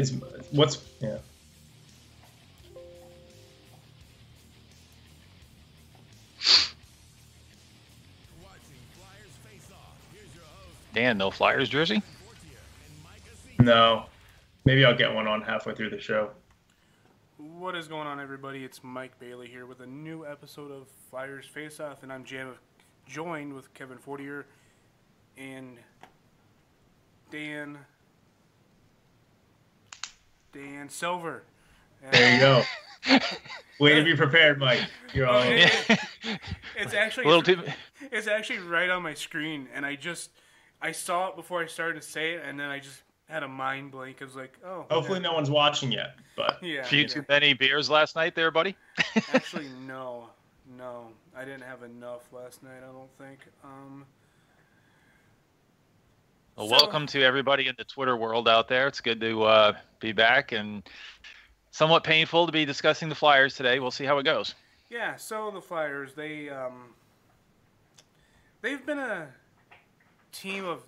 it's what's yeah. Dan, no Flyers jersey? No, maybe I'll get one on halfway through the show. What is going on, everybody? It's Mike Bailey here with a new episode of Flyers Face Off, and I'm joined with Kevin Fortier and Dan Silver. There you go. Way to be prepared, Mike. You're all over. It's actually it's actually right on my screen, and I saw it before I started to say it, and then I just had a mind blank. I was like, oh. Hopefully no one's watching yet, but Yeah. Few too many beers last night there, buddy? Actually, no. I didn't have enough last night, I don't think. Well, welcome to everybody in the Twitter world out there. It's good to be back, and somewhat painful to be discussing the Flyers today. We'll see how it goes. Yeah, so the Flyers, they've been a team of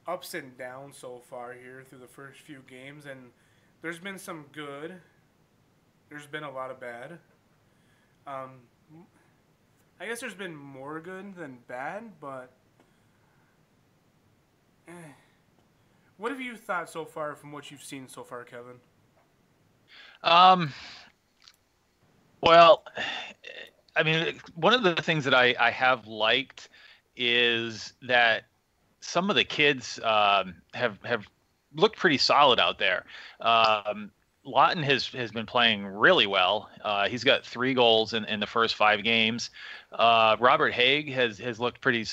ups and downs so far here through the first few games, and there's been some good. There's been a lot of bad. I guess there's been more good than bad, but what have you thought so far from what you've seen so far, Kevin? Well, I mean, one of the things that I have liked is that some of the kids have looked pretty solid out there. Lawton has been playing really well. He's got 3 goals in the first 5 games. Robert Haig has looked pretty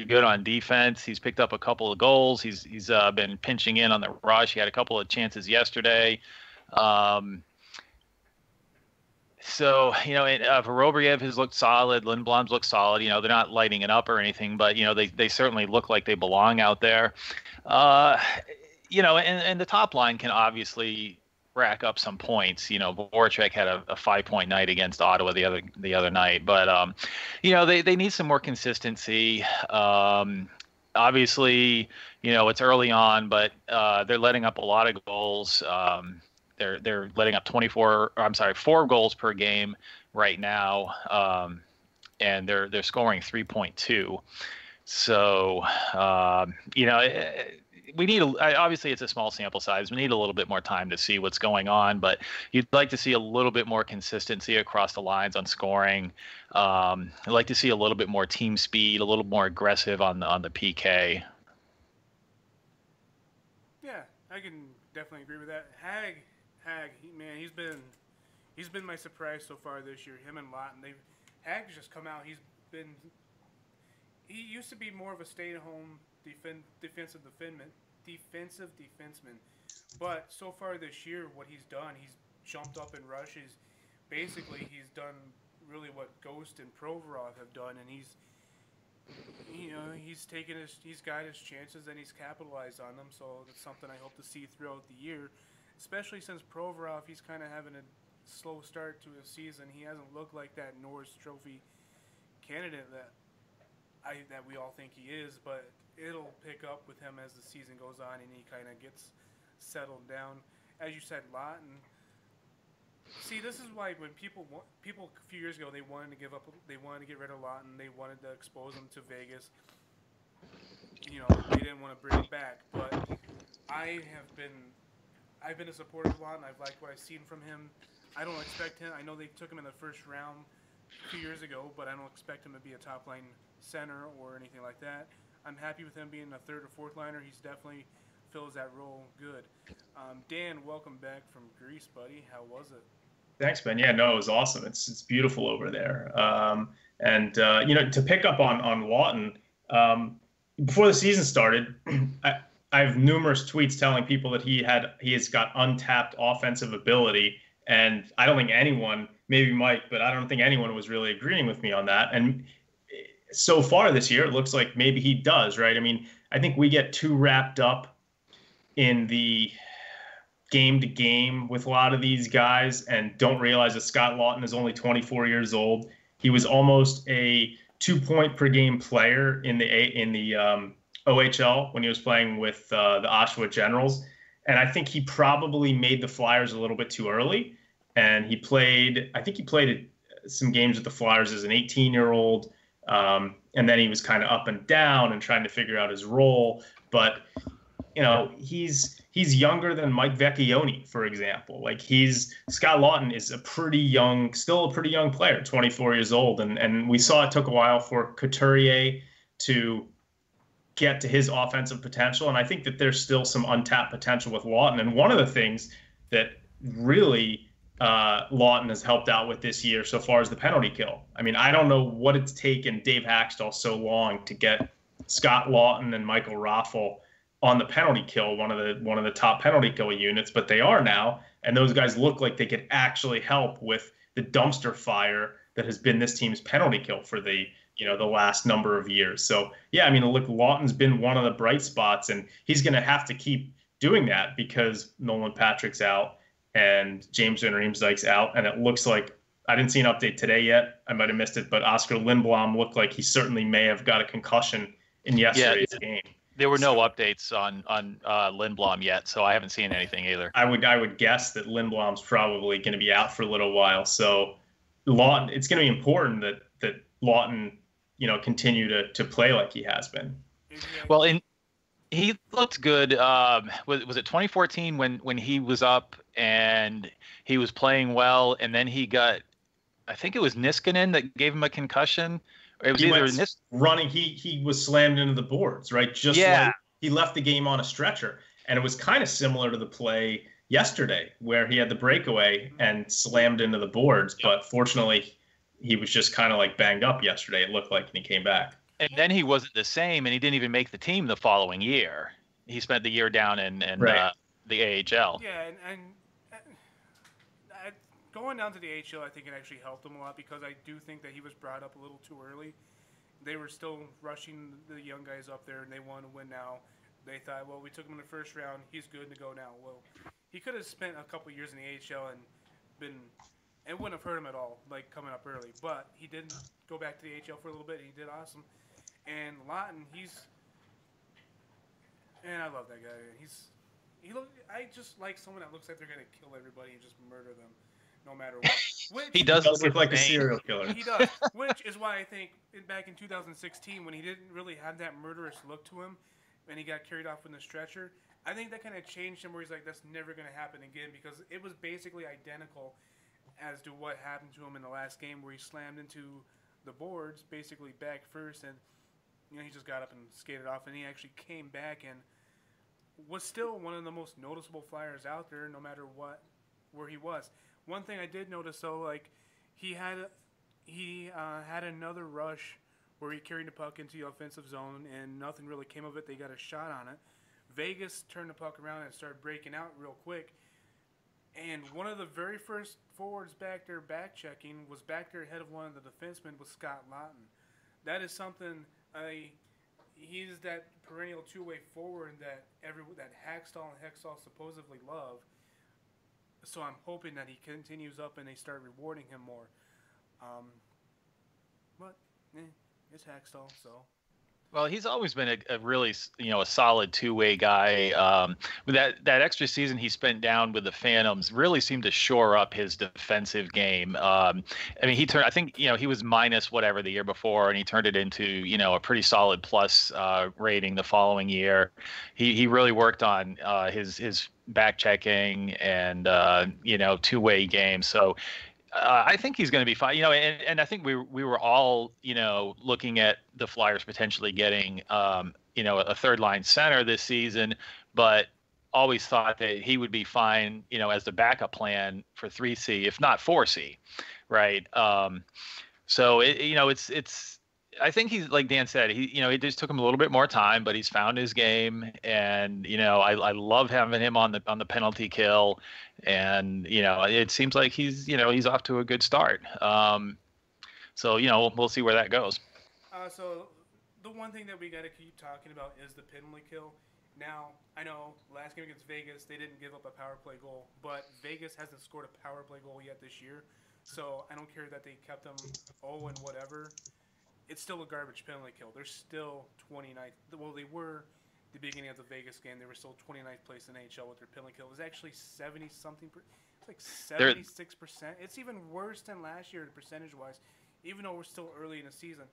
good on defense. He's picked up a couple of goals. He's been pinching in on the rush. He had a couple of chances yesterday. So, Vorobyev has looked solid. Lindblom's looked solid. They're not lighting it up or anything, but, they certainly look like they belong out there. And the top line can obviously rack up some points. Voracek had a 5-point night against Ottawa the other night, but, they need some more consistency. Obviously, it's early on, but they're letting up a lot of goals. They're letting up 4 goals per game right now, and they're scoring 3.2. So we need obviously it's a small sample size. We need a little bit more time to see what's going on, but you'd like to see a little bit more consistency across the lines on scoring. I'd like to see a little bit more team speed, a little more aggressive on the PK. Yeah, I can definitely agree with that. Hag, he's been my surprise so far this year. Him and Lawton, Hag's just come out. He used to be more of a stay-at-home defensive defenseman, but so far this year, what he's done, he's jumped up in rushes. Basically, he's done really what Ghost and Provorov have done, and he's got his chances and he's capitalized on them. So that's something I hope to see throughout the year. Especially since Provorov, he's kind of having a slow start to his season. He hasn't looked like that Norris Trophy candidate that we all think he is, but it'll pick up with him as the season goes on and he kind of gets settled down. As you said, Lawton. See, this is why when people a few years ago they wanted to get rid of Lawton. They wanted to expose him to Vegas. They didn't want to bring him back, but I've been a supporter of Lawton. I've liked what I've seen from him. I don't expect him. I know they took him in the first round a few years ago, but I don't expect him to be a top line center or anything like that. I'm happy with him being a 3rd or 4th liner. He's definitely fills that role good. Dan, welcome back from Greece, buddy. How was it? Thanks, Ben. Yeah, no, it was awesome. It's beautiful over there. To pick up on Lawton, before the season started, I have numerous tweets telling people that he has got untapped offensive ability, and I don't think anyone, maybe Mike, but I don't think anyone was really agreeing with me on that. And so far this year, it looks like maybe he does, right? I mean, I think we get too wrapped up in the game to game with a lot of these guys and don't realize that Scott Lawton is only 24 years old. He was almost a 2-point per game player in the OHL when he was playing with the Oshawa Generals. And I think he probably made the Flyers a little bit too early. And I think he played some games with the Flyers as an 18-year-old. And then he was kind of up and down and trying to figure out his role. But he's younger than Mike Vecchione, for example. Like Scott Lawton is still a pretty young player, 24 years old. And we saw it took a while for Couturier to get to his offensive potential. And I think that there's still some untapped potential with Lawton. And one of the things that really Lawton has helped out with this year so far is the penalty kill. I mean, I don't know what it's taken Dave Haxtell so long to get Scott Lawton and Michael Raffl on the penalty kill, one of the top penalty kill units, but they are now. And those guys look like they could actually help with the dumpster fire that has been this team's penalty kill for the last number of years. So, yeah, I mean, look, Lawton's been one of the bright spots, and he's going to have to keep doing that because Nolan Patrick's out and James Van Riemsdyk's out. And it looks like, I didn't see an update today yet. I might have missed it, but Oscar Lindblom looked like he certainly may have got a concussion in yesterday's game. There were no updates on Lindblom yet, so I haven't seen anything either. I would guess that Lindblom's probably going to be out for a little while. So Lawton, it's going to be important that Lawton, continue to play like he has been. Well, he looked good. Was it 2014 when he was up and he was playing well, and then he got, I think it was Niskanen that gave him a concussion. It was running. He was slammed into the boards, right? Like he left the game on a stretcher, and it was kind of similar to the play yesterday where he had the breakaway and slammed into the boards. Yep. But fortunately, he was just kind of like banged up yesterday. It looked like, and he came back. And then he wasn't the same, and he didn't even make the team the following year. He spent the year down in right. The AHL. Yeah, and going down to the AHL, I think it actually helped him a lot because I do think that he was brought up a little too early. They were still rushing the young guys up there, and they want to win now. They thought, well, we took him in the first round. He's good to go now. Well, he could have spent a couple years in the AHL and it wouldn't have hurt him at all, like coming up early. But he didn't go back to the AHL for a little bit. And he did awesome. And Lawton, I love that guy. I just like someone that looks like they're gonna kill everybody and just murder them, no matter what. He does look like a serial killer. He does, which is why I think back in 2016 when he didn't really have that murderous look to him, and he got carried off in the stretcher, I think that kind of changed him. Where he's like, that's never gonna happen again because it was basically identical as to what happened to him in the last game where he slammed into the boards, basically back first, and he just got up and skated off, and he actually came back and was still one of the most noticeable Flyers out there, no matter where he was. One thing I did notice, though, like he had another rush where he carried the puck into the offensive zone, and nothing really came of it. They got a shot on it. Vegas turned the puck around and started breaking out real quick. And one of the very first forwards back there back checking was back there ahead of one of the defensemen was Scott Lawton. That is something he's that perennial two-way forward that Hackstall and Hextall supposedly love. So I'm hoping that he continues up and they start rewarding him more. But it's Hackstall, so. Well, he's always been a really, a solid two-way guy. With that extra season he spent down with the Phantoms really seemed to shore up his defensive game. I mean, I think he was minus whatever the year before, and he turned it into, a pretty solid plus rating the following year. He really worked on his back checking and, two-way game. So, I think he's going to be fine, and I think we were all, looking at the Flyers potentially getting, a third line center this season, but always thought that he would be fine, as the backup plan for 3C, if not 4C, right? So it's. I think he's, like Dan said, it just took him a little bit more time, but he's found his game, and I love having him on the penalty kill, and it seems like he's off to a good start. So we'll see where that goes. So the one thing that we got to keep talking about is the penalty kill. Now I know last game against Vegas they didn't give up a power play goal, but Vegas hasn't scored a power play goal yet this year, so I don't care that they kept them 0 and whatever. It's still a garbage penalty kill. They're still 29th. Well, they were the beginning of the Vegas game, they were still 29th place in NHL with their penalty kill. It was actually 70 something. It's like 76%. It's even worse than last year percentage wise, even though we're still early in the season.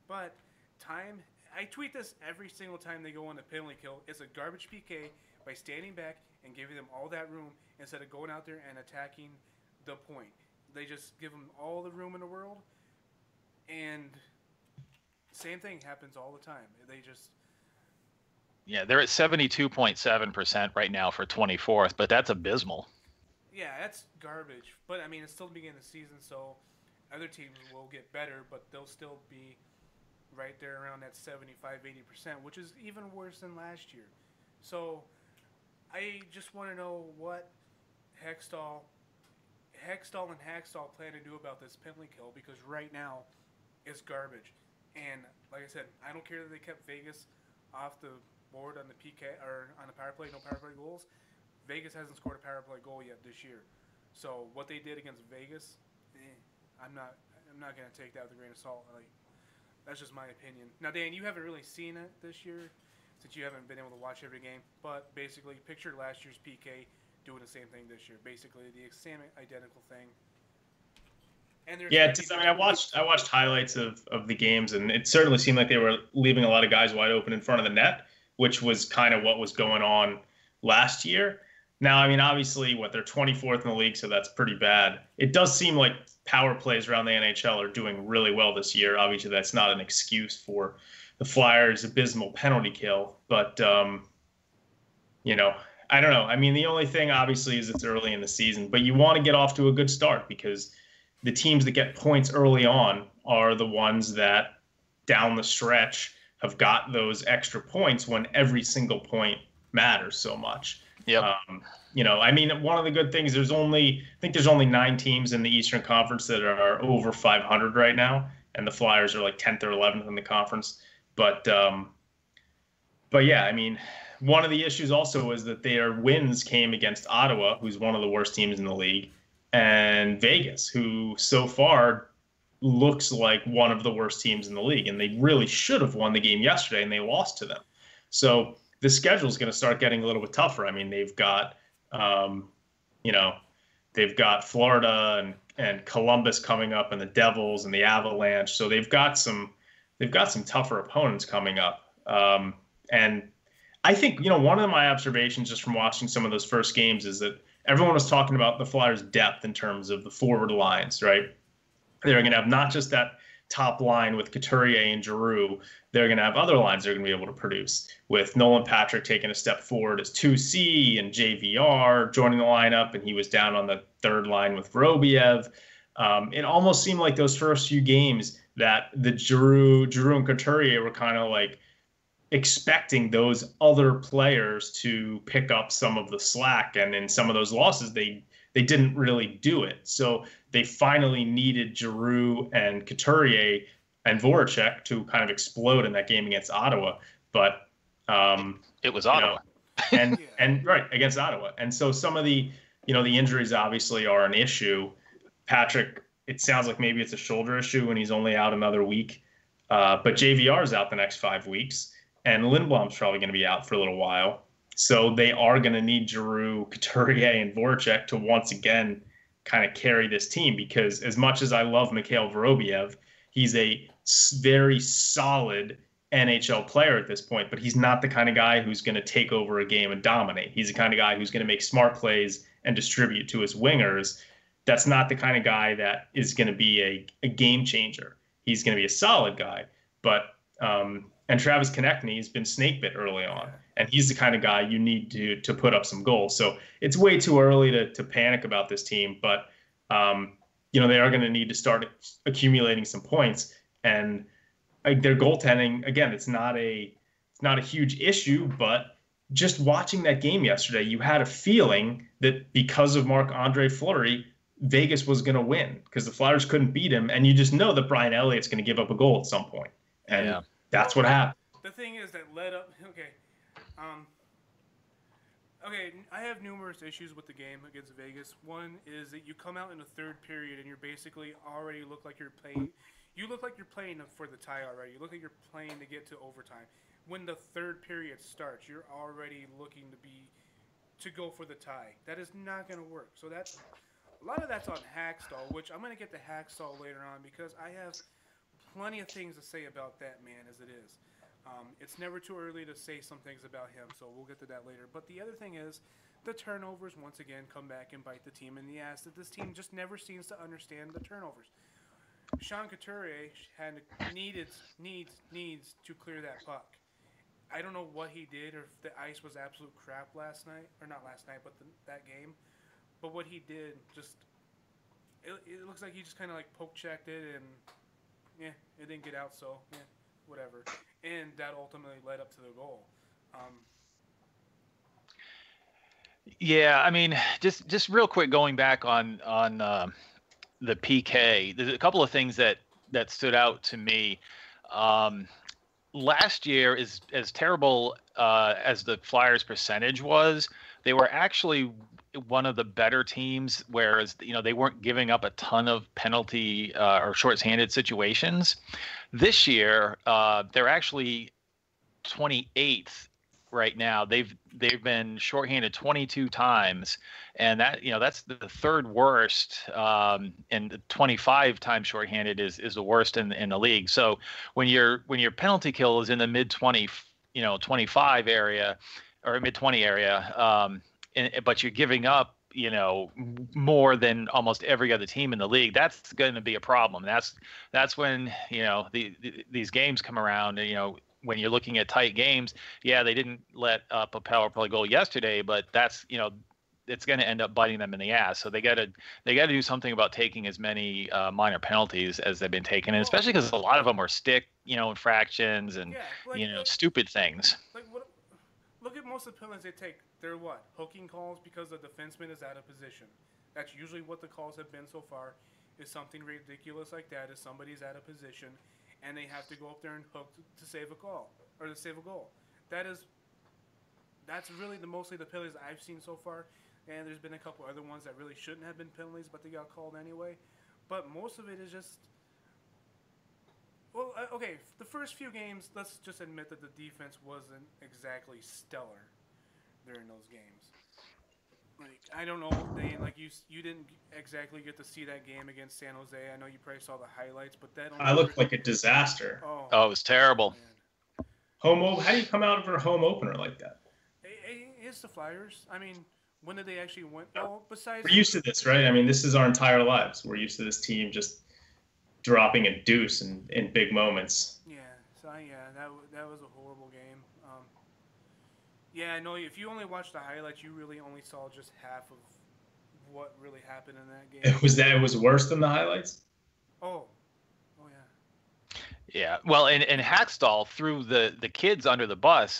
But time, I tweet this every single time they go on a penalty kill. It's a garbage PK by standing back and giving them all that room instead of going out there and attacking the point. They just give them all the room in the world, and same thing happens all the time. They just they're at 72.7% right now for 24th, but that's abysmal. Yeah, that's garbage. But I mean, it's still the beginning of the season, so other teams will get better, but they'll still be right there around that 75-80%, which is even worse than last year. So I just want to know what Hextall and Hackstall plan to do about this penalty kill, because right now it's garbage. And like I said, I don't care that they kept Vegas off the board on the PK or on the power play, no power play goals. Vegas hasn't scored a power play goal yet this year. So what they did against Vegas, I'm not gonna take that with a grain of salt. Like, that's just my opinion. Now, Dan, you haven't really seen it this year since you haven't been able to watch every game. But basically, picture last year's PK doing the same thing this year. Basically, the same identical thing. And I watched highlights of the games, and it certainly seemed like they were leaving a lot of guys wide open in front of the net, which was kind of what was going on last year. Now, I mean, obviously, they're 24th in the league, so that's pretty bad. It does seem like power plays around the NHL are doing really well this year. Obviously, that's not an excuse for the Flyers' abysmal penalty kill, but I don't know. I mean, the only thing, obviously, is it's early in the season, but you want to get off to a good start, because the teams that get points early on are the ones that down the stretch have got those extra points when every single point matters so much. Yep. I mean, one of the good things, I think there's only 9 teams in the Eastern Conference that are over 500 right now, and the Flyers are like 10th or 11th in the conference. But yeah, I mean, one of the issues also is that their wins came against Ottawa, who's one of the worst teams in the league, and Vegas, who so far looks like one of the worst teams in the league. And they really should have won the game yesterday, and they lost to them. So the schedule is going to start getting a little bit tougher. I mean, they've got, they've got Florida and Columbus coming up, and the Devils and the Avalanche. So they've got some tougher opponents coming up. And I think, one of my observations just from watching some of those first games is that everyone was talking about the Flyers' depth in terms of the forward lines, right? They're going to have not just that top line with Couturier and Giroux. They're going to have other lines they're going to be able to produce, with Nolan Patrick taking a step forward as 2C and JVR joining the lineup, and he was down on the third line with Vorobiev. It almost seemed like those first few games that the Giroux and Couturier were kind of like expecting those other players to pick up some of the slack, and in some of those losses they didn't really do it. So they finally needed Giroux and Couturier and Voracek to kind of explode in that game against Ottawa. But it was Ottawa. And right, against Ottawa. And so some of the the injuries obviously are an issue. Patrick, it sounds like maybe it's a shoulder issue and he's only out another week. But JVR is out the next 5 weeks, and Lindblom's probably going to be out for a little while. So they are going to need Giroux, Couturier, and Voracek to once again kind of carry this team, because as much as I love Mikhail Vorobiev, he's a very solid NHL player at this point, but he's not the kind of guy who's going to take over a game and dominate. He's the kind of guy who's going to make smart plays and distribute to his wingers. That's not the kind of guy that is going to be a game changer. He's going to be a solid guy, but and Travis Konechny has been snake bit early on, and he's the kind of guy you need to put up some goals. So it's way too early to panic about this team, but they are going to need to start accumulating some points. And their goaltending, again, it's not a huge issue, but just watching that game yesterday, you had a feeling that because of Marc-Andre Fleury, Vegas was going to win because the Flyers couldn't beat him, and you just know that Brian Elliott's going to give up a goal at some point. And that's what happened. The thing is that led up. Okay, I have numerous issues with the game against Vegas. One is that you come out in the third period and you're basically already look like you're playing. You look like you're playing for the tie already. You look like you're playing to get to overtime. when the third period starts, you're already looking to go for the tie. That is not going to work. So that's a lot of that's on Hackstall, which I'm going to get to Hackstall later on because I have plenty of things to say about that man as it is. It's never too early to say some things about him, so we'll get to that later. But the other thing is, the turnovers once again come back and bite the team in the ass. That this team just never seems to understand the turnovers. Sean Couturier needs to clear that puck. I don't know what he did or if the ice was absolute crap last night, or not last night, but that game. But what he did it looks like he just kind of like poke checked it and it didn't get out, so whatever. And that ultimately led up to the goal. Yeah, I mean, just real quick, going back on the PK, there's a couple of things that stood out to me. Last year, as terrible as the Flyers' percentage was, they were actually one of the better teams, whereas they weren't giving up a ton of penalty or shorthanded situations. This year, they're actually 28th right now. They've been shorthanded 22 times, and that's the third worst. And 25 times shorthanded is the worst in the league. So when your penalty kill is in the mid 20, 25 area or mid 20 area, but you're giving up more than almost every other team in the league, that's going to be a problem. That's when these games come around. When you're looking at tight games, they didn't let up a power play goal yesterday, but that's it's going to end up biting them in the ass. So they got to do something about taking as many minor penalties as they've been taking, and especially because a lot of them are stick infractions and stupid things. Look at most of the penalties they take. They're what? Hooking calls because the defenseman is out of position. That's usually what the calls have been so far. Is something ridiculous like that? Is somebody's out of position and they have to go up there and hook to save a call or to save a goal? That's really mostly the penalties I've seen so far. And there's been a couple other ones that really shouldn't have been penalties, but they got called anyway. But most of it is just. Well, okay, the first few games, let's just admit that the defense wasn't exactly stellar during those games. Like, I don't know, Dane, like you didn't exactly get to see that game against San Jose. I know you probably saw the highlights, but that I looked like a disaster. Oh, it was terrible. Man. How do you come out of a home opener like that? It's the Flyers. I mean, when did they actually win? Well, besides, we're used to this, right? I mean, this is our entire lives. We're used to this team just dropping a deuce in big moments. Yeah, so that was a horrible game. I know if you only watched the highlights, you really only saw just half of what really happened in that game. It was worse than the highlights? Oh yeah. Yeah, well, and Hackstall threw the kids under the bus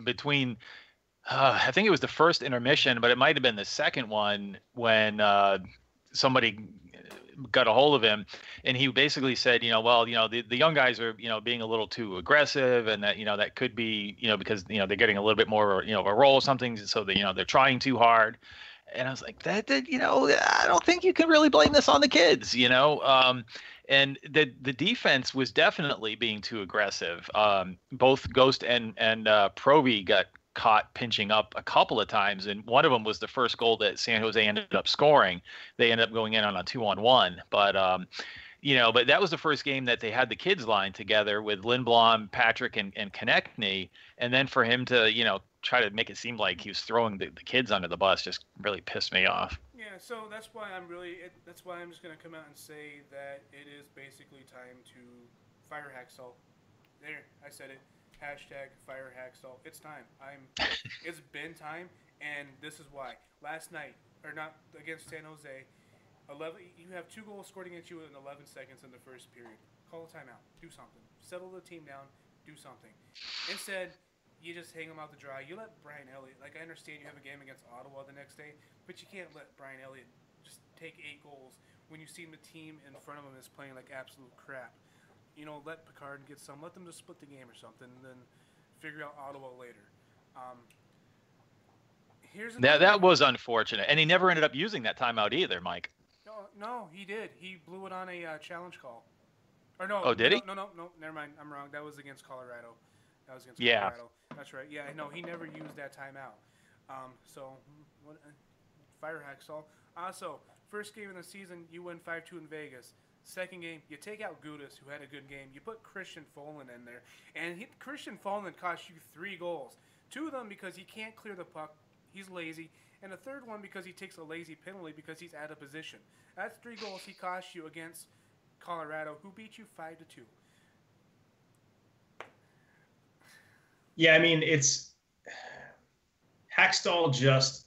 between. I think it was the first intermission, but it might have been the second one when somebody got a hold of him, and he basically said, the young guys are, being a little too aggressive, and that, that could be, because, they're getting a little bit more, of a role or something, so that, they're trying too hard. And I was like, I don't think you can really blame this on the kids, and the defense was definitely being too aggressive. Both Ghost and Proby got caught pinching up a couple of times, and one of them was the first goal that San Jose ended up scoring. They ended up going in on a 2-on-1, but but that was the first game that they had the kids line together with Lindblom, Patrick, and Konechny, and then for him to try to make it seem like he was throwing the kids under the bus just really pissed me off. Yeah, so that's why I'm just going to come out and say that it is basically time to fire Hackstall. There, I said it. Hashtag fire Hackstall. It's time. It's been time, and this is why. Last night, or not against San Jose, you have 2 goals scored against you in 11 seconds in the first period. Call a timeout. Do something. Settle the team down. Do something. Instead, you just hang them out to dry. You let Brian Elliott. Like, I understand you have a game against Ottawa the next day, but you can't let Brian Elliott just take 8 goals when you see the team in front of him is playing like absolute crap. Let Picard get some. Let them just split the game or something, and then figure out Ottawa later. That was unfortunate, and he never ended up using that timeout either, Mike. No, he did. He blew it on a challenge call. Or no. Oh, did he? No. Never mind. I'm wrong. That was against Colorado. That was against Yeah. Colorado. That's right. Yeah, no, he never used that timeout. So, what, fire Hextall. Also, first game of the season, you win 5-2 in Vegas. Second game, you take out Gudis, who had a good game. You put Christian Folan in there. And Christian Folan cost you 3 goals. 2 of them because he can't clear the puck. He's lazy. And the third one because he takes a lazy penalty because he's out of position. That's 3 goals he cost you against Colorado, who beat you 5-2. Yeah, I mean, it's Hackstall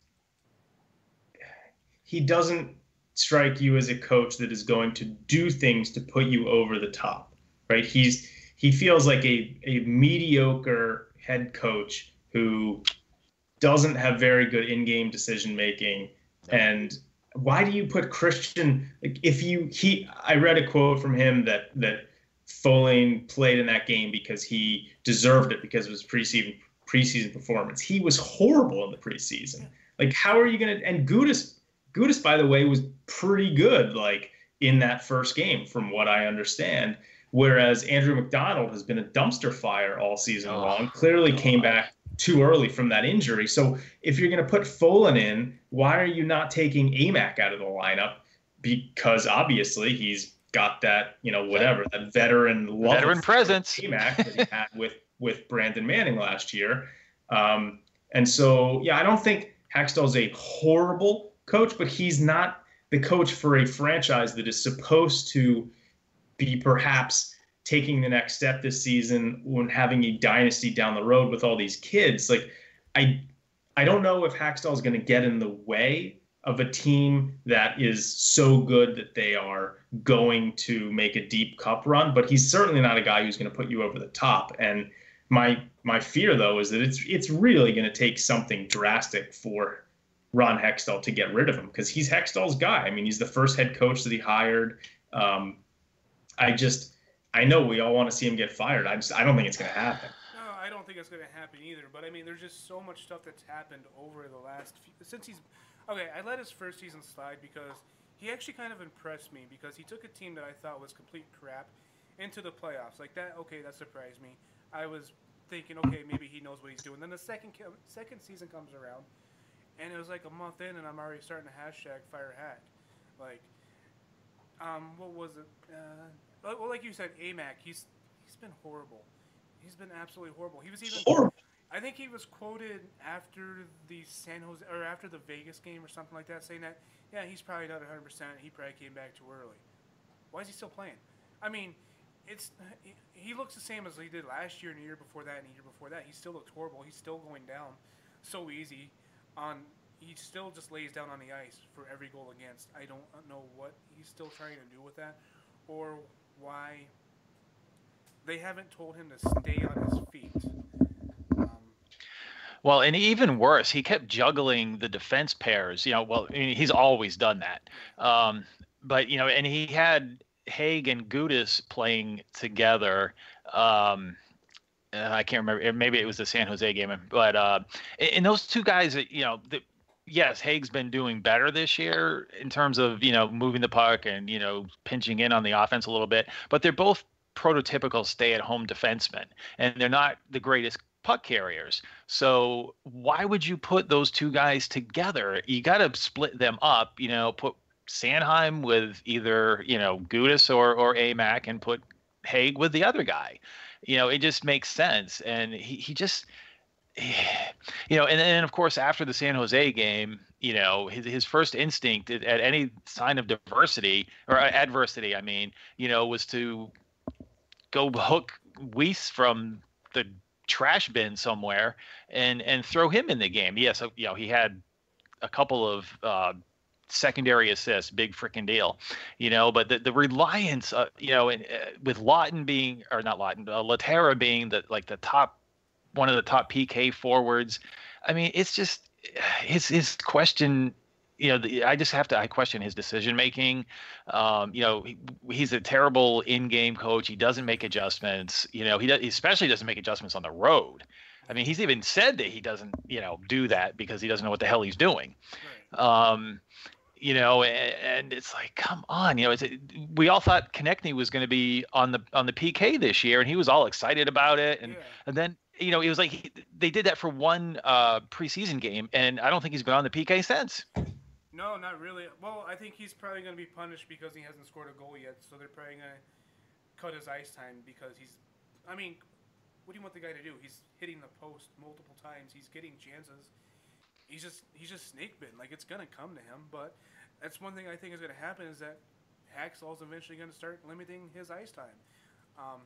he doesn't strike you as a coach that is going to do things to put you over the top, right? He feels like a mediocre head coach who doesn't have very good in-game decision making. And why do you put Christian, like, I read a quote from him that Folin played in that game because he deserved it because of his preseason performance. He was horrible in the preseason. Like, how are you going to, and Gudis, by the way, was pretty good, like, in that first game, from what I understand. Whereas Andrew McDonald has been a dumpster fire all season long, clearly came back too early from that injury. So if you're going to put Folin in, why are you not taking Amac out of the lineup? Because obviously he's got that, that veteran presence Amac that he had with Brandon Manning last year. And so, yeah, I don't think Hackstall's a horrible coach, but he's not the coach for a franchise that is supposed to be perhaps taking the next step this season when having a dynasty down the road with all these kids. Like, I don't know if Hackstall is going to get in the way of a team that is so good that they are going to make a deep cup run, but he's certainly not a guy who's going to put you over the top. And my fear, though, is that it's really going to take something drastic for Ron Hextall to get rid of him, because he's Hextall's guy. I mean, he's the first head coach that he hired. I know we all want to see him get fired. I don't think it's going to happen. No, I don't think it's going to happen either. But I mean, there's just so much stuff that's happened over the last since he's okay. I let his first season slide because he actually kind of impressed me, because he took a team that I thought was complete crap into the playoffs. Like that, okay, that surprised me. I was thinking, okay, maybe he knows what he's doing. Then the second season comes around, and it was like a month in, and I'm already starting to hashtag fire Hack. Like, what was it? Well, like you said, Amac, he's been horrible. He's been absolutely horrible. He was even horrible. I think he was quoted after the San Jose or after the Vegas game or something like that, saying that, yeah, he's probably not 100%. He probably came back too early. Why is he still playing? I mean, he looks the same as he did last year and the year before that and the year before that. He still looked horrible. He's still going down so easy. He still just lays down on the ice for every goal against. I don't know what he's still trying to do with that, or why they haven't told him to stay on his feet. Well, and even worse, he kept juggling the defense pairs. Well, I mean, he's always done that. But and he had Haig and Gudis playing together. I can't remember. Maybe it was the San Jose game, but and those two guys, yes, Haig's been doing better this year in terms of moving the puck and pinching in on the offense a little bit. But they're both prototypical stay-at-home defensemen, and they're not the greatest puck carriers. So why would you put those two guys together? You got to split them up. Put Sanheim with either Gudis or Amac, and put Haig with the other guy. It just makes sense. And he just, and then of course after the San Jose game, his first instinct at any sign of adversity, I mean, was to go hook Weiss from the trash bin somewhere and throw him in the game. Yes, he had a couple of secondary assists, big freaking deal, but the reliance, with Lawton being, or not Lawton, Laterra being the top, one of the top PK forwards. I mean, it's just his question. I question his decision making. He's a terrible in-game coach. He doesn't make adjustments. He especially doesn't make adjustments on the road. I mean, he's even said that he doesn't, do that because he doesn't know what the hell he's doing. Right. And it's like, come on, we all thought Konechny was going to be on the PK this year, and he was all excited about it, and then it was like they did that for one preseason game, and I don't think he's been on the PK since. No, not really. Well, I think he's probably going to be punished because he hasn't scored a goal yet. So they're probably going to cut his ice time because he's. I mean, what do you want the guy to do? He's hitting the post multiple times. He's getting chances. He's just snake bitten. Like, it's gonna come to him. But that's one thing I think is gonna happen is that Hackstall's eventually gonna start limiting his ice time. Um,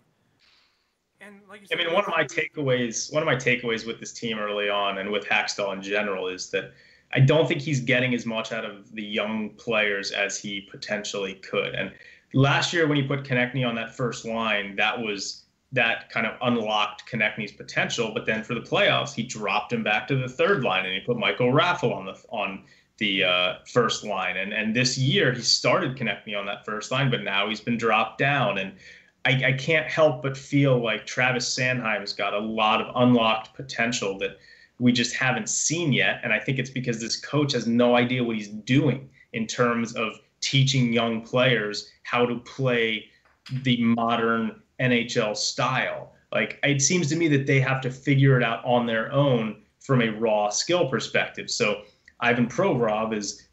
and like you I said, mean, one of my takeaways with this team early on and with Hackstall in general is that I don't think he's getting as much out of the young players as he potentially could. And last year when he put Konechny on that first line, that kind of unlocked Konechny's potential. But then for the playoffs, he dropped him back to the third line and he put Michael Raffl on the first line. And this year he started Konechny on that first line, but now he's been dropped down. And I can't help but feel like Travis Sanheim's got a lot of unlocked potential that we just haven't seen yet. And I think it's because this coach has no idea what he's doing in terms of teaching young players how to play the modern NHL style. Like, it seems to me that they have to figure it out on their own from a raw skill perspective. So Ivan Provorov is,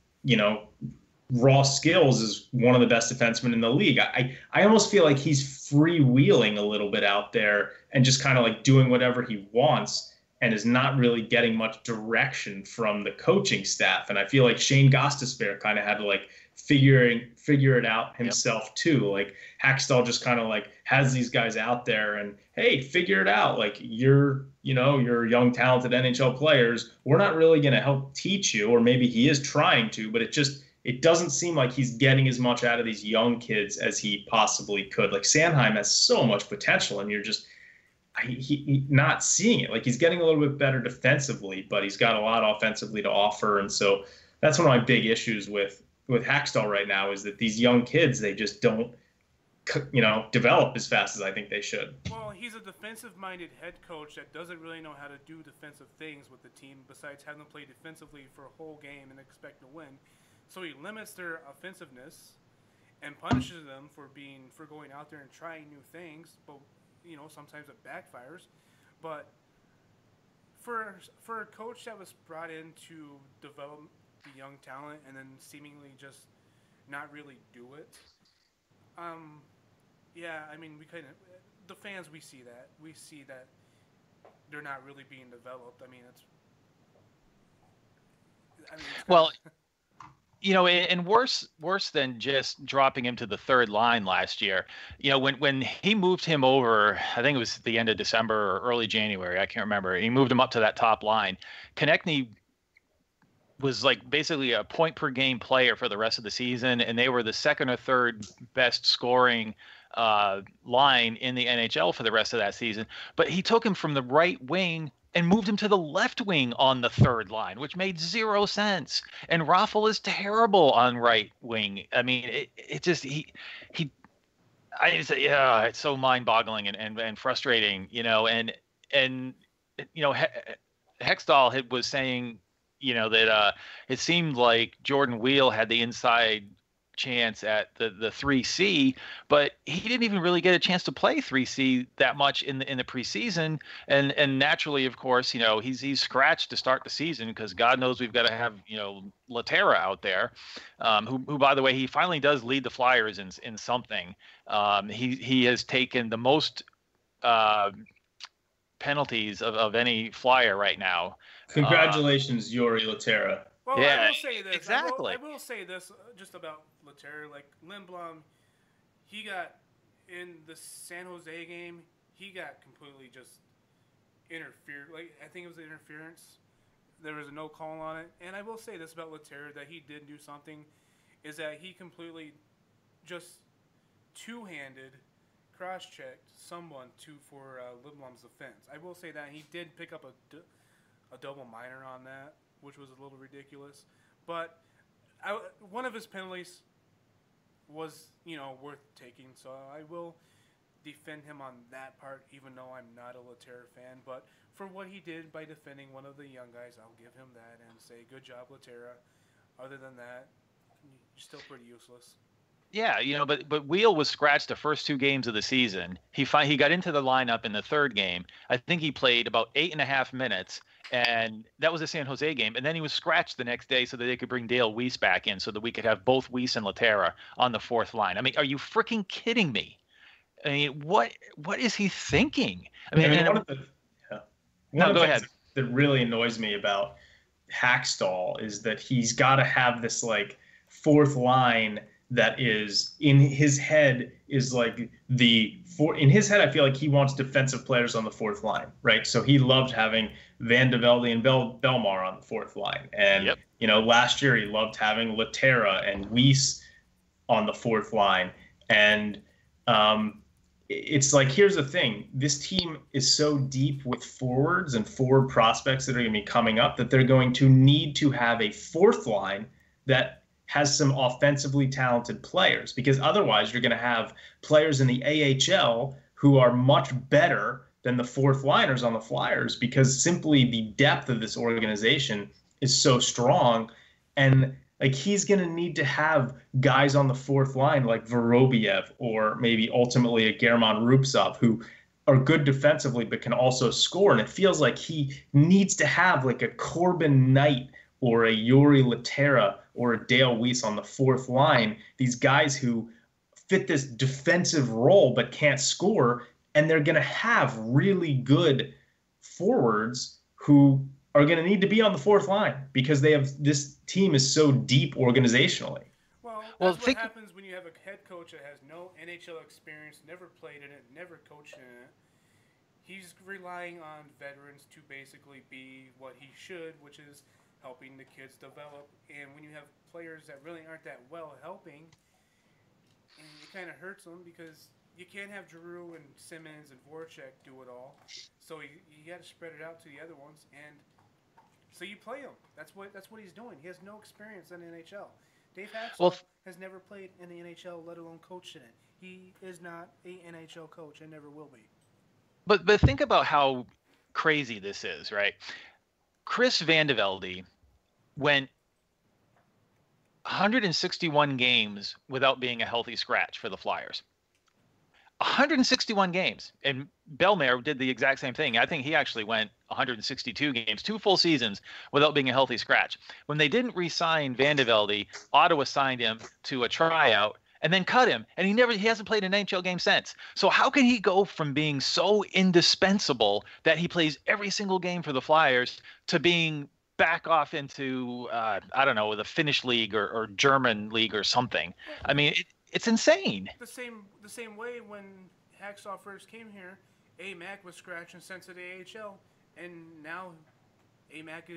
raw skills is one of the best defensemen in the league. I almost feel like he's freewheeling a little bit out there and just kind of like doing whatever he wants and is not really getting much direction from the coaching staff. And I feel like Shane Gostisbehere kind of had to like figure it out himself too. Like, Hackstall just kind of like has these guys out there and, hey, figure it out. Like, you're young, talented NHL players. We're not really going to help teach you, or maybe he is trying to, but it doesn't seem like he's getting as much out of these young kids as he possibly could. Like, Sanheim has so much potential, and you're just he not seeing it. Like, he's getting a little bit better defensively, but he's got a lot offensively to offer. And so that's one of my big issues with Hackstall right now is that these young kids, they just don't, develop as fast as I think they should. Well, he's a defensive-minded head coach that doesn't really know how to do defensive things with the team besides having them play defensively for a whole game and expect to win. So he limits their offensiveness and punishes them for going out there and trying new things, but sometimes it backfires. But for a coach that was brought in to develop the young talent and then seemingly just not really do it, yeah, I mean, the fans, we see that they're not really being developed. I mean, well, and worse than just dropping him to the third line last year, when he moved him over, I think it was the end of December or early January, I can't remember. He moved him up to that top line. Konechny was like basically a point per game player for the rest of the season, and they were the second or third best scoring line in the NHL for the rest of that season. But he took him from the right wing and moved him to the left wing on the third line, which made zero sense. And Raffl is terrible on right wing. I mean, it's so mind-boggling and frustrating, and Hextall was saying, that it seemed like Jordan Wheel had the inside chance at the 3C, but he didn't even really get a chance to play 3C that much in the preseason. And naturally, of course, he's scratched to start the season because God knows we've got to have Laterra out there, who by the way, he finally does lead the Flyers in something. He has taken the most penalties of any Flyer right now. Congratulations, Yuri Laterra. Well, yeah, I will say this. Exactly. I will say this just about Laterra. Like, Lindblom, he got in the San Jose game, he got completely just interfered. Like, I think it was interference. There was a no call on it. And I will say this about Laterra, that he did do something, is that he completely just two-handed cross-checked someone for Lindblom's defense. I will say that he did pick up a double minor on that, which was a little ridiculous. But one of his penalties was, worth taking. So I will defend him on that part, even though I'm not a Laterra fan. But for what he did by defending one of the young guys, I'll give him that and say, good job, Laterra. Other than that, you're still pretty useless. Yeah, but Wheel was scratched the first 2 games of the season. He got into the lineup in the third game. I think he played about 8.5 minutes, and that was a San Jose game. And then he was scratched the next day so that they could bring Dale Weiss back in, so that we could have both Weiss and Laterra on the fourth line. I mean, are you freaking kidding me? I mean, what is he thinking? I mean, one of the things that really annoys me about Hackstall is that he's got to have this like fourth line that is in his head is like in his head. I feel like he wants defensive players on the fourth line, right? So he loved having Van de Velde and Belmar on the fourth line, and last year he loved having Laterra and Weiss on the fourth line, and it's like, here's the thing. This team is so deep with forwards and forward prospects that are going to be coming up that they're going to need to have a fourth line that has some offensively talented players, because otherwise you're going to have players in the AHL who are much better than the fourth liners on the Flyers, because simply the depth of this organization is so strong. And like, he's going to need to have guys on the fourth line like Vorobiev or maybe ultimately a German Rupsov who are good defensively but can also score. And it feels like he needs to have like a Corbin Knight or a Yuri Laterra or a Dale Weiss on the fourth line, these guys who fit this defensive role but can't score. And they're going to have really good forwards who are going to need to be on the fourth line because this team is so deep organizationally. Well, that's what happens when you have a head coach that has no NHL experience, never played in it, never coached in it. He's relying on veterans to basically be what he should, which is helping the kids develop. And when you have players that really aren't that well helping, and it kind of hurts them because you can't have Giroux and Simmons and Voracek do it all. So you got to spread it out to the other ones, and so you play him. That's what he's doing. He has no experience in the NHL. Dave Hackstall has never played in the NHL, let alone coached in it. He is not a NHL coach and never will be. But think about how crazy this is, right? Chris Van de Velde went 161 games without being a healthy scratch for the Flyers. 161 games. And Belmar did the exact same thing. I think he actually went 162 games, 2 full seasons without being a healthy scratch. When they didn't re-sign Van de Velde, Ottawa signed him to a tryout and then cut him. And he hasn't played an NHL game since. So how can he go from being so indispensable that he plays every single game for the Flyers to being back off into, I don't know, the Finnish league or German league or something? I mean, it's insane. The same way when Hackstall first came here, Amac was scratched and sent to the AHL, and now Amac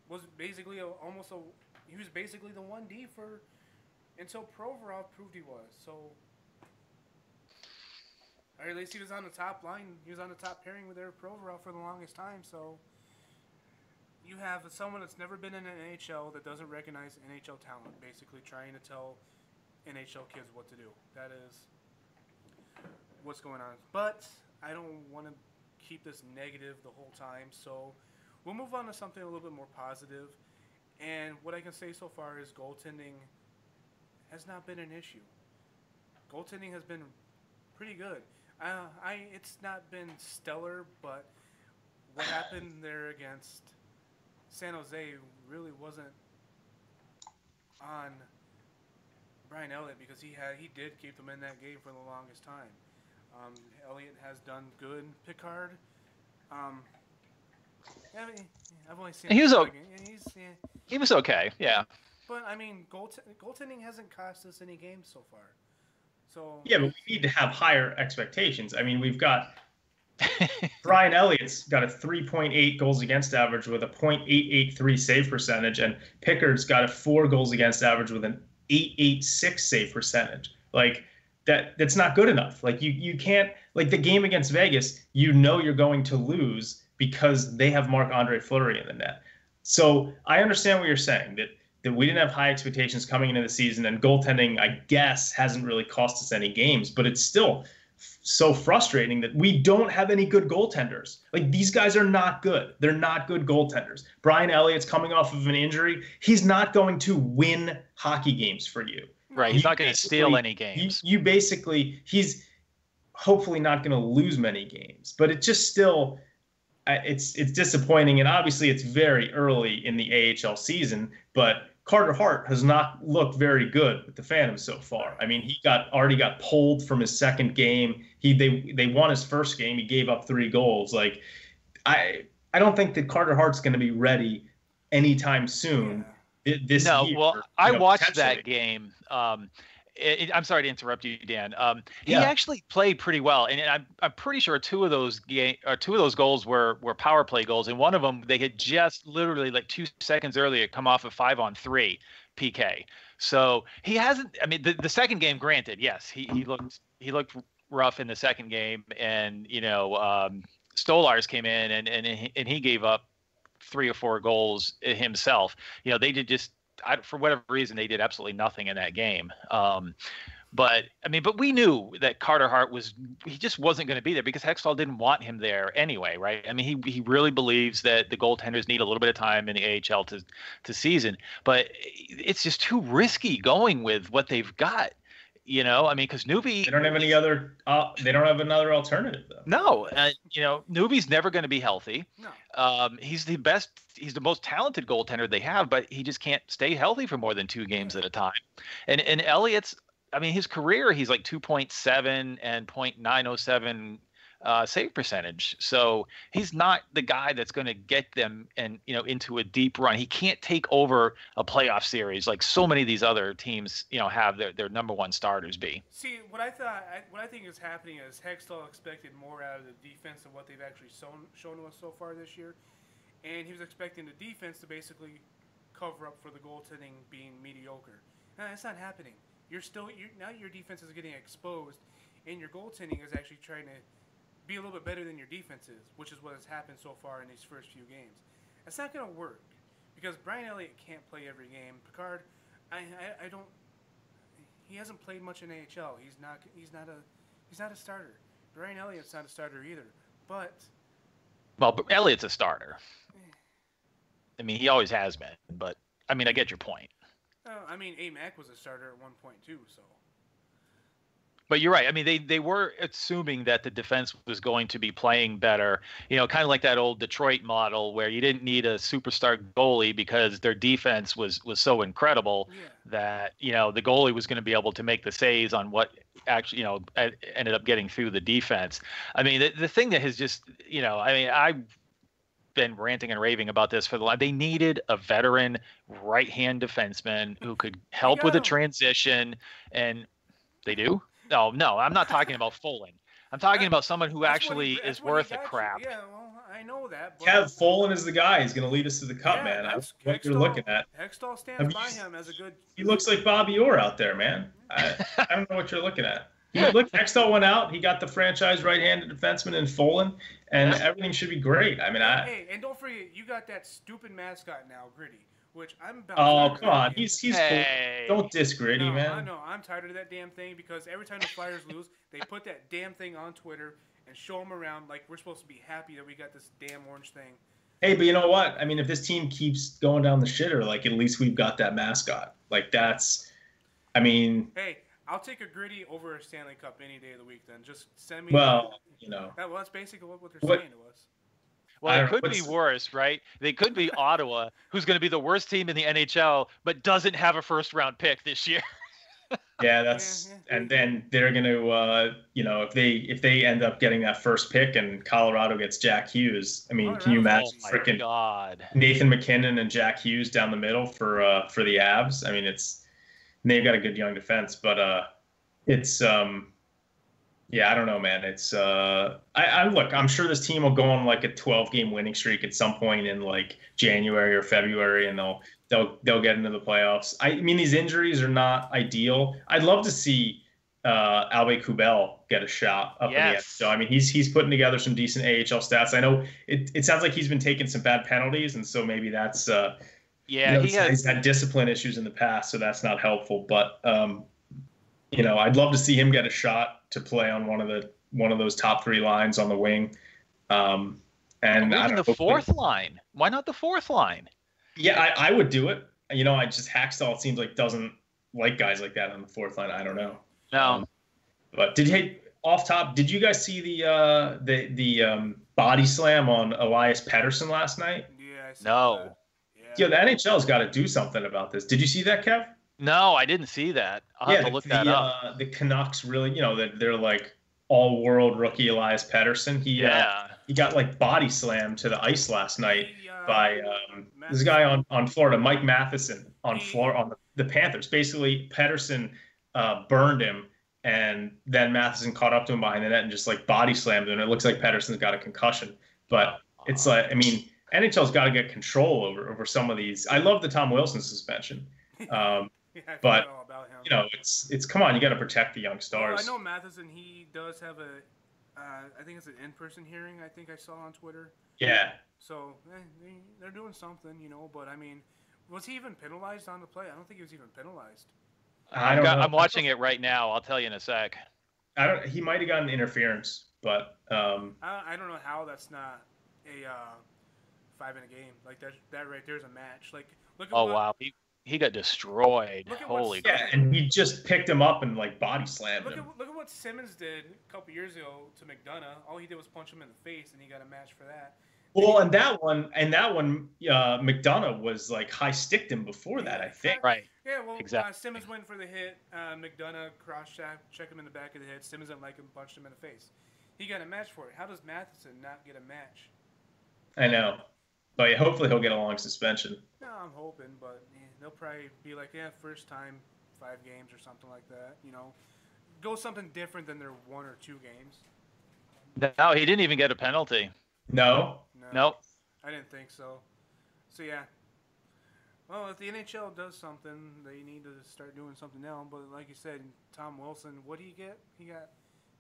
was basically he was basically the 1D for until Provorov proved he was. So, or at least he was on the top line. He was on the top pairing with Eric Provorov for the longest time. So you have someone that's never been in an NHL that doesn't recognize NHL talent, basically trying to tell NHL kids what to do. That is what's going on. But I don't want to keep this negative the whole time, so we'll move on to something a little bit more positive. And what I can say so far is goaltending has not been an issue. Goaltending has been pretty good. It's not been stellar, but what happened there against San Jose really wasn't on Brian Elliott, because he did keep them in that game for the longest time. Elliott has done good. Picard, I've only seen. He was okay. He was okay, yeah. But I mean, goaltending hasn't cost us any games so far. So yeah, but we need to have higher expectations. I mean, we've got Brian Elliott's got a 3.8 goals against average with a .883 save percentage, and Pickard's got a 4 goals against average with an .886 save percentage. Like that's not good enough. Like you can't, like the game against Vegas, you're going to lose because they have Marc-Andre Fleury in the net. So I understand what you're saying, that we didn't have high expectations coming into the season, and goaltending, I guess, hasn't really cost us any games, but it's still so frustrating that we don't have any good goaltenders. Like, these guys are not good. They're not good goaltenders. Brian Elliott's coming off of an injury. He's not going to win hockey games for you. Right. He's not going to steal any games. You basically, he's hopefully not going to lose many games, but it just still, it's disappointing. And obviously it's very early in the AHL season, but Carter Hart has not looked very good with the Phantoms so far. I mean, he already got pulled from his second game. They won his first game. He gave up 3 goals. Like, I don't think that Carter Hart's going to be ready anytime soon. This year, well, I watched that game. I'm sorry to interrupt you, Dan. He actually played pretty well, and I'm pretty sure two of those goals were power play goals, and one of them they had just literally like 2 seconds earlier come off a 5-on-3 PK. So he hasn't. I mean, the second game, granted, yes, he looked rough in the second game, and Stolarz came in and he gave up 3 or 4 goals himself. They did for whatever reason, they did absolutely nothing in that game. But we knew that Carter Hart he just wasn't going to be there because Hextall didn't want him there anyway, right? I mean, he really believes that the goaltenders need a little bit of time in the AHL to season, but it's just too risky going with what they've got. Because Newby, they don't have any other. They don't have another alternative though. No, Newby's never going to be healthy. No. He's the best. He's the most talented goaltender they have, but he just can't stay healthy for more than 2 games at a time. And Elliott's. His career, he's like 2.7 and .907 save percentage. So he's not the guy that's going to get them into a deep run. He can't take over a playoff series like so many of these other teams have their number one starters be. See, what I think is happening is Hextall expected more out of the defense than what they've actually shown to us so far this year, and he was expecting the defense to basically cover up for the goaltending being mediocre. Now that's not happening. Now your defense is getting exposed, and your goaltending is actually trying to be a little bit better than your defense is, which is what has happened so far in these first few games. That's not going to work because Brian Elliott can't play every game. Picard, I don't. He hasn't played much in AHL. He's not a starter. Brian Elliott's not a starter either. But Elliott's a starter. He always has been. But I get your point. Amac was a starter at one point too. So. But you're right. They were assuming that the defense was going to be playing better, kind of like that old Detroit model where you didn't need a superstar goalie because their defense was so incredible that, the goalie was going to be able to make the saves on what actually, ended up getting through the defense. The thing that has just, I've been ranting and raving about this for the line. They needed a veteran right-hand defenseman who could help with a transition, and they do. No, I'm not talking about Folan. I'm talking about someone who actually is worth a crap. Yeah, well, I know that. But Kev Folan is the guy. He's going to lead us to the cup, man. That's what you're looking at. Hextall stands by him as a good. He looks like Bobby Orr out there, man. I don't know what you're looking at. Look, Hextall went out. He got the franchise right-handed defenseman in Folan, and everything should be great. Hey, and don't forget, you got that stupid mascot now, Gritty. Which I'm about. Oh, come on. He's hey. Cool. Don't diss Gritty, man. I know. I'm tired of that damn thing because every time the Flyers lose, they put that damn thing on Twitter and show them around like we're supposed to be happy that we got this damn orange thing. Hey, but you know what? If this team keeps going down the shitter, at least we've got that mascot. That's, Hey, I'll take a Gritty over a Stanley Cup any day of the week then. Just send me. Well, that's basically what they're saying to us. Well, it could be worse, right? They could be Ottawa, who's going to be the worst team in the NHL, but doesn't have a first-round pick this year. Yeah, and then they're going to, if they end up getting that first pick and Colorado gets Jack Hughes, can you imagine freaking Nathan McKinnon and Jack Hughes down the middle for the Avs? They've got a good young defense, but it's. Yeah, I don't know, man. It's I'm sure this team will go on a 12-game winning streak at some point in January or February, and they'll get into the playoffs. These injuries are not ideal. I'd love to see Albe Kubel get a shot up in the NHL. He's putting together some decent AHL stats. I know it sounds like he's been taking some bad penalties, and so maybe that's he's had discipline issues in the past, so that's not helpful. But I'd love to see him get a shot to play on one of those top 3 lines on the wing. And even the fourth line. Why not the fourth line? Yeah, I would do it. Hextall, it seems like doesn't like guys like that on the fourth line. I don't know. No. But off top, did you guys see the body slam on Elias Pettersson last night? Yeah, I saw No. that. Yeah, the NHL's got to do something about this. Did you see that, Kev? No, I didn't see that. I'll have to look that up. The Canucks really, they're like all-world rookie Elias Pettersson. He got like body slammed to the ice last night by this guy on Florida, Mike Matheson on the Panthers. Basically, Pettersson burned him, and then Matheson caught up to him behind the net and just like body slammed him. And it looks like Pettersson's got a concussion, but it's like, I mean, NHL's got to get control over some of these. I love the Tom Wilson suspension. But it's come on, you got to protect the young stars. Well, I know Matheson. He does have I think it's an in-person hearing. I think I saw on Twitter. Yeah. So they're doing something, But I mean, was he even penalized on the play? I don't think he was even penalized. I'm watching it right now. I'll tell you in a sec. He might have gotten interference, but I don't know how that's not a 5 in a game. Like that right there's a match. Like look at wow. He got destroyed. Holy crap. Yeah, and he just picked him up and like body slammed him. Look at what Simmons did a couple years ago to McDonough. All he did was punch him in the face, and he got a match for that. Well, and that one, McDonough was like high sticked him before that, I think. Right. Yeah, well, exactly. Simmons went for the hit. McDonough check him in the back of the head. Simmons didn't like him, punched him in the face. He got a match for it. How does Matheson not get a match? I know. But hopefully he'll get a long suspension. No, I'm hoping, but they'll probably be like, first time 5 games or something like that. Go something different than their 1 or 2 games. No, he didn't even get a penalty. No. Nope. I didn't think so. So yeah. Well, if the NHL does something, they need to start doing something now. But like you said, Tom Wilson, what did he get? He got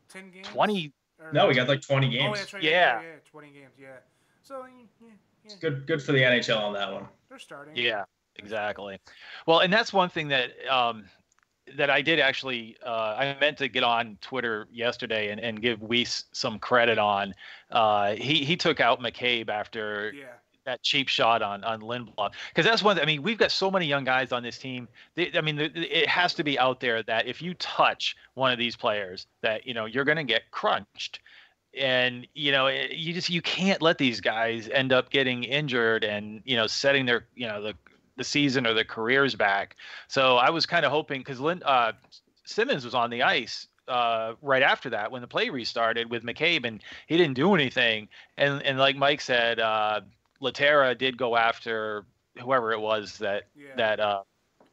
10 games. 20. No, he got like 20 games. Oh, that's right. Yeah. 20 games. Yeah. So yeah. It's good for the NHL on that one. They're starting. Yeah, exactly. Well, and that's one thing that that I did actually. I meant to get on Twitter yesterday and give Weiss some credit on. He took out McCabe after that cheap shot on Lindblom, because that's one. I mean, we've got so many young guys on this team. It has to be out there that if you touch one of these players, that you're going to get crunched. And you can't let these guys end up getting injured and setting their the season or their careers back. So I was kind of hoping, because Simmons was on the ice right after that when the play restarted with McCabe, and he didn't do anything. And like Mike said, Laterra did go after whoever it was that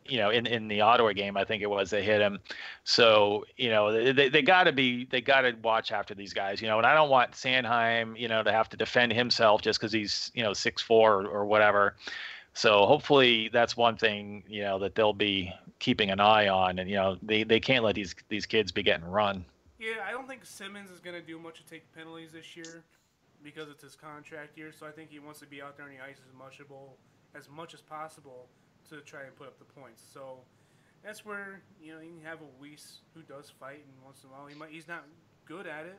in the Ottawa game, I think it was, they hit him. So, they gotta watch after these guys, and I don't want Sanheim, to have to defend himself just because he's, 6'4" or whatever. So hopefully that's one thing, that they'll be keeping an eye on, and, they can't let these kids be getting run. Yeah, I don't think Simmons is going to do much to take penalties this year because it's his contract year. So I think he wants to be out there on the ice as much as possible to try and put up the points. So that's where you can have a Weiss who does fight, and once in a while he's not good at it,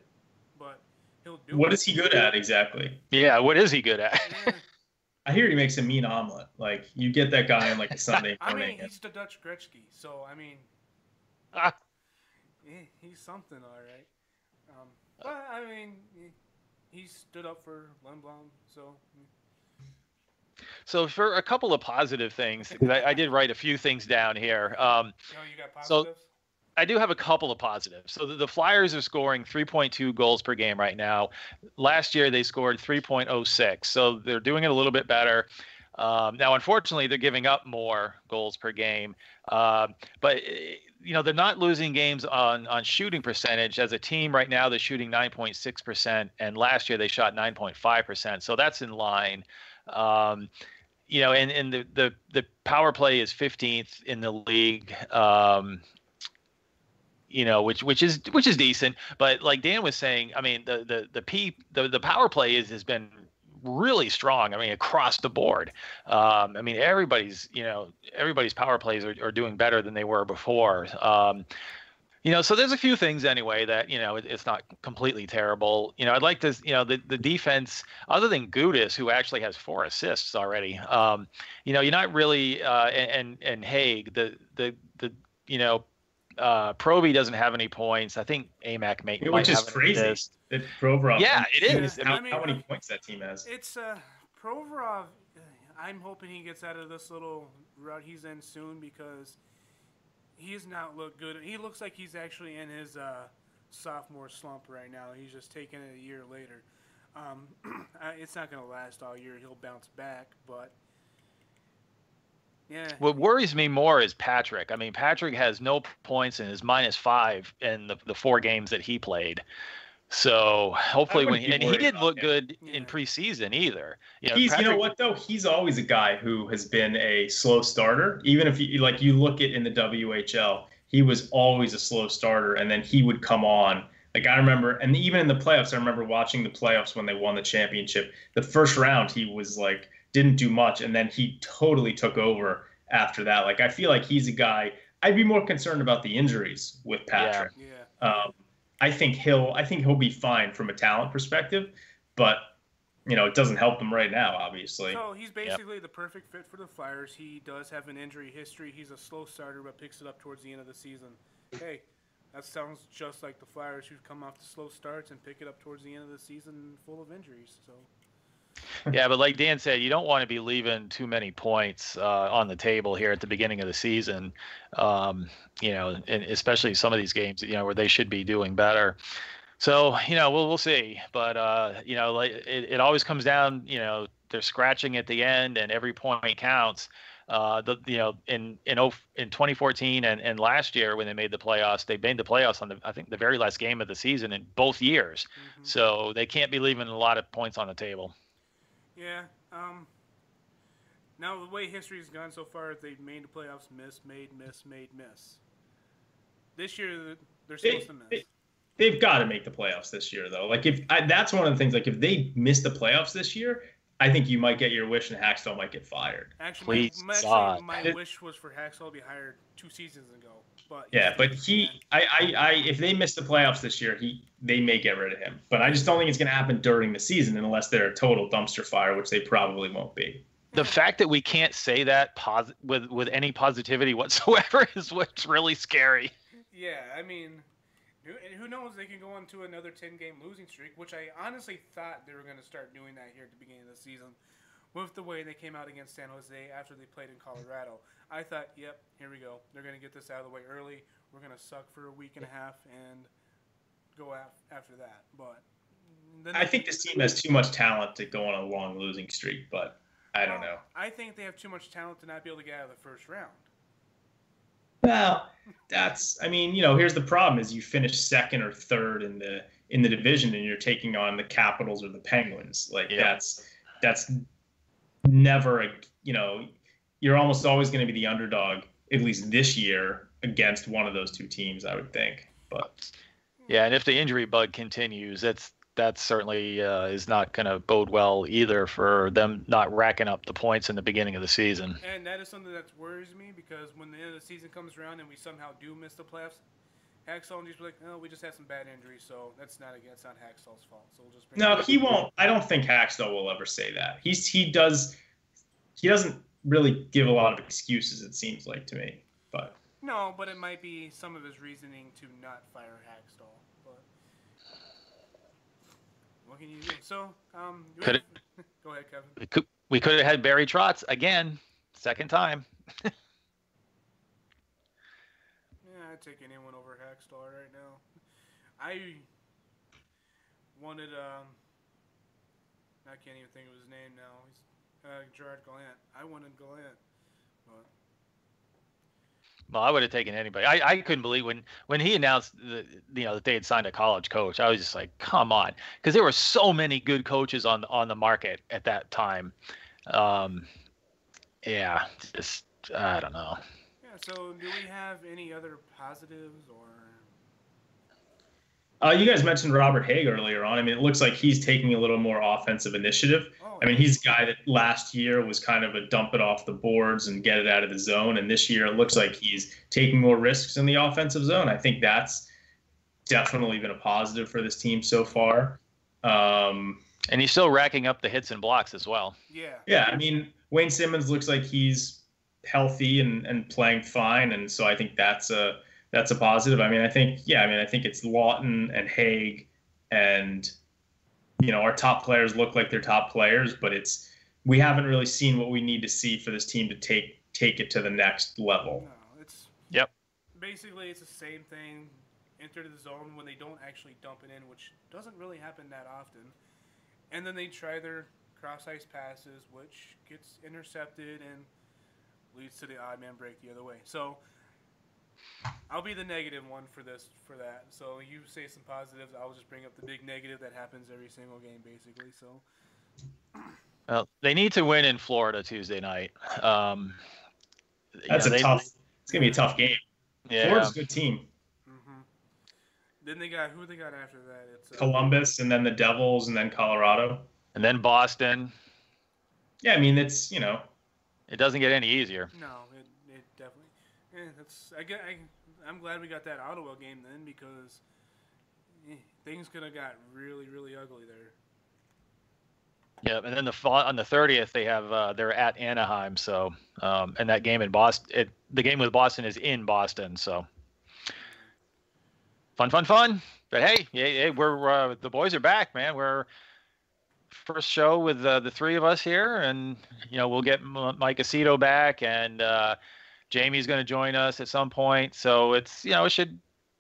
but he'll do. What is he good at exactly? Yeah, what is he good at? Yeah. I hear he makes a mean omelet. Like, you get that guy on like a Sunday morning. He's the Dutch Gretzky, so he's something, all right. But he stood up for Lindblom, so. So for a couple of positive things, because I did write a few things down here. You got positives? So I do have a couple of positives. So the Flyers are scoring 3.2 goals per game right now. Last year they scored 3.06, so they're doing it a little bit better. Now, unfortunately, they're giving up more goals per game. But they're not losing games on shooting percentage. As a team right now, they're shooting 9.6%, and last year they shot 9.5%. So that's in line. And the power play is 15th in the league. Which is decent, but like Dan was saying, I mean, the power play has been really strong. I mean, across the board. I mean, everybody's power plays are doing better than they were before. So there's a few things anyway that, it's not completely terrible. I'd like to, the defense, other than Gudis, who actually has 4 assists already, you're not really, and Haig, Proby doesn't have any points. I think Amac might which is have an crazy assist. that Provorov. Yeah, it is. How many points that team has? It's Provorov. I'm hoping he gets out of this little rut he's in soon because he's not looked good. He looks like he's actually in his sophomore slump right now. He's just taking it a year later. It's not going to last all year. He'll bounce back, but yeah. What worries me more is Patrick. I mean, Patrick has no points and is -5 in the 4 games that he played. So hopefully he didn't look good in preseason either. You know what though? He's always a guy who has been a slow starter. Even if you look at in the WHL, he was always a slow starter, and then he would come on. Like I remember, and even in the playoffs, I remember watching the playoffs when they won the championship. The first round, he was like didn't do much, and then he totally took over after that. Like I feel like he's a guy. I'd be more concerned about the injuries with Patrick. Yeah. I think he'll be fine from a talent perspective, but it doesn't help him right now, obviously. So he's basically the perfect fit for the Flyers. He does have an injury history. He's a slow starter, but picks it up towards the end of the season. Hey, that sounds just like the Flyers, who come off the slow starts and pick it up towards the end of the season full of injuries. So. Yeah, but like Dan said, you don't want to be leaving too many points on the table here at the beginning of the season, and especially some of these games, where they should be doing better. So, we'll see. But, it always comes down, they're scratching at the end and every point counts. In 2014 and last year when they made the playoffs, they made the playoffs on I think the very last game of the season in both years. Mm-hmm. So they can't be leaving a lot of points on the table. Yeah. Now the way history's gone so far, they've made the playoffs, miss. This year they're supposed to miss. They've got to make the playoffs this year, though. Like that's one of the things. Like if they miss the playoffs this year, I think you might get your wish, and Hackstall might get fired. Actually, my wish was for Hackstall to be hired 2 seasons ago. But if they miss the playoffs this year, they may get rid of him. But I just don't think it's going to happen during the season unless they're a total dumpster fire, which they probably won't be. The fact that we can't say that with any positivity whatsoever is what's really scary. Yeah, I mean, who knows? They can go on to another 10-game losing streak, which I honestly thought they were going to start doing that here at the beginning of the season. With the way they came out against San Jose after they played in Colorado, I thought, yep, here we go. They're going to get this out of the way early. We're going to suck for a week and a half and go after that. But I think this team has too much talent to go on a long losing streak, but I don't know. I think they have too much talent to not be able to get out of the first round. Well, here's the problem: is you finish second or third in the division, and you're taking on the Capitals or the Penguins. Like that's never you're almost always going to be the underdog, at least this year, against one of those 2 teams, I would think. But yeah, and if the injury bug continues, that certainly is not going to bode well either for them not racking up the points in the beginning of the season. And that is something that worries me because when the end of the season comes around and we somehow do miss the playoffs, Hackstall will just be like, "No, we just had some bad injuries, so that's not Hackstall's fault." So we'll just he won't. I don't think Hackstall will ever say that. He doesn't really give a lot of excuses, it seems like to me. But no, but it might be some of his reasoning to not fire Hackstall. But what can you do? So, go ahead, Kevin. We could have had Barry Trotz again, second time. I'd take anyone over Hackstall right now. I wanted I can't even think of his name now. He's Gerard Gallant. I wanted Gallant, but well, I would have taken anybody. I couldn't believe when he announced that they had signed a college coach. I was just like, come on, because there were so many good coaches on the market at that time. Yeah, just I don't know. So, do we have any other positives or? You guys mentioned Robert Haig earlier on. I mean, it looks like he's taking a little more offensive initiative. I mean, he's a guy that last year was kind of a dump it off the boards and get it out of the zone. And this year it looks like he's taking more risks in the offensive zone. I think that's definitely been a positive for this team so far. And he's still racking up the hits and blocks as well. Yeah. Yeah. I mean, Wayne Simmons looks like he's healthy and playing fine, and so I think that's a positive. I mean, I think it's Lawton and Haig, and our top players look like they're top players, but we haven't really seen what we need to see for this team to take it to the next level. No, it's Yep. basically it's the same thing. Enter the zone when they don't actually dump it in, which doesn't really happen that often. And then they try their cross ice passes, which gets intercepted and leads to the odd man break the other way. So I'll be the negative one for that. So you say some positives, I'll just bring up the big negative that happens every single game, basically. So Well, they need to win in Florida Tuesday night. That's tough. It's gonna be a tough game. Yeah. Florida's a good team. mm-hmm. Then they got who they got after that? It's Columbus, and then the Devils, and then Colorado, and then Boston. Yeah, I mean it's It doesn't get any easier. No, it definitely. I'm glad we got that Ottawa game then because things could have got really really ugly there. Yeah, and then on the 30th they have they're at Anaheim, so and that game in Boston, the game with Boston is in Boston, so fun. But hey, we're the boys are back, man. We're first show with the three of us here, and we'll get Mike Aceto back, and Jamie's going to join us at some point, so it's it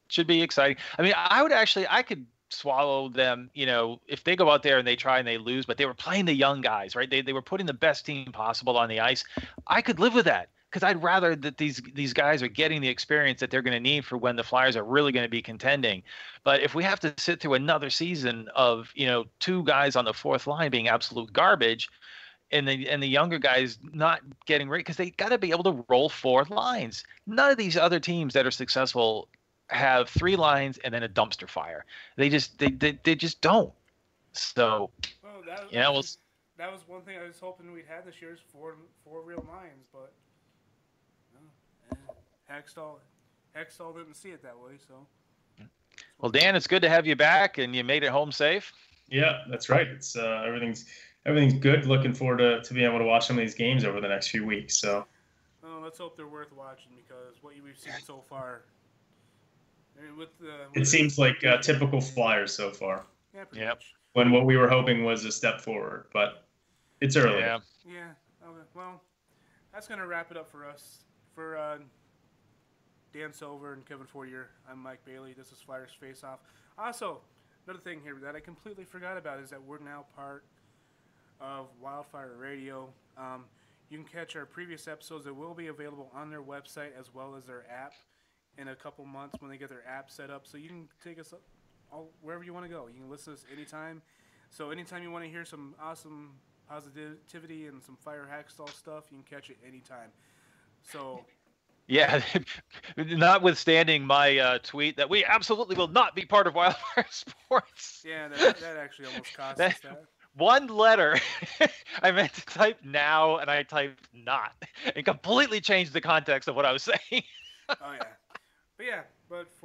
should be exciting. I mean, I could swallow them, if they go out there and they try and they lose, but they were playing the young guys, right? They were putting the best team possible on the ice. I could live with that because I'd rather that these guys are getting the experience that they're going to need for when the Flyers are really going to be contending. But if we have to sit through another season of two guys on the fourth line being absolute garbage, and the younger guys not getting ready, because they got to be able to roll four lines. None of these other teams that are successful have three lines and then a dumpster fire. They just don't. So that was one thing I was hoping we'd have this year is four real lines, but Hextall didn't see it that way. So well, Dan, it's good to have you back, and you made it home safe. Yeah, that's right. It's everything's good. Looking forward to being able to watch some of these games over the next few weeks. So let's hope they're worth watching because what we've seen so far. It seems like typical Flyers so far. Yeah, pretty much. When what we were hoping was a step forward, but it's early. Yeah. Okay. Well, that's gonna wrap it up for us. For Dan Silver and Kevin Fourier, I'm Mike Bailey. This is Flyers Face Off. Also, another thing here that I completely forgot about is that we're now part of Wildfire Radio. You can catch our previous episodes that will be available on their website as well as their app in a couple months when they get their app set up. So you can take us wherever you want to go. You can listen to us anytime. So anytime you want to hear some awesome positivity and some Fire Hackstall stuff, you can catch it anytime. So yeah, notwithstanding my tweet that we absolutely will not be part of Wildfire Sports. Yeah, that actually almost cost us that. One letter, I meant to type now, and I typed not. It completely changed the context of what I was saying. Oh, yeah. But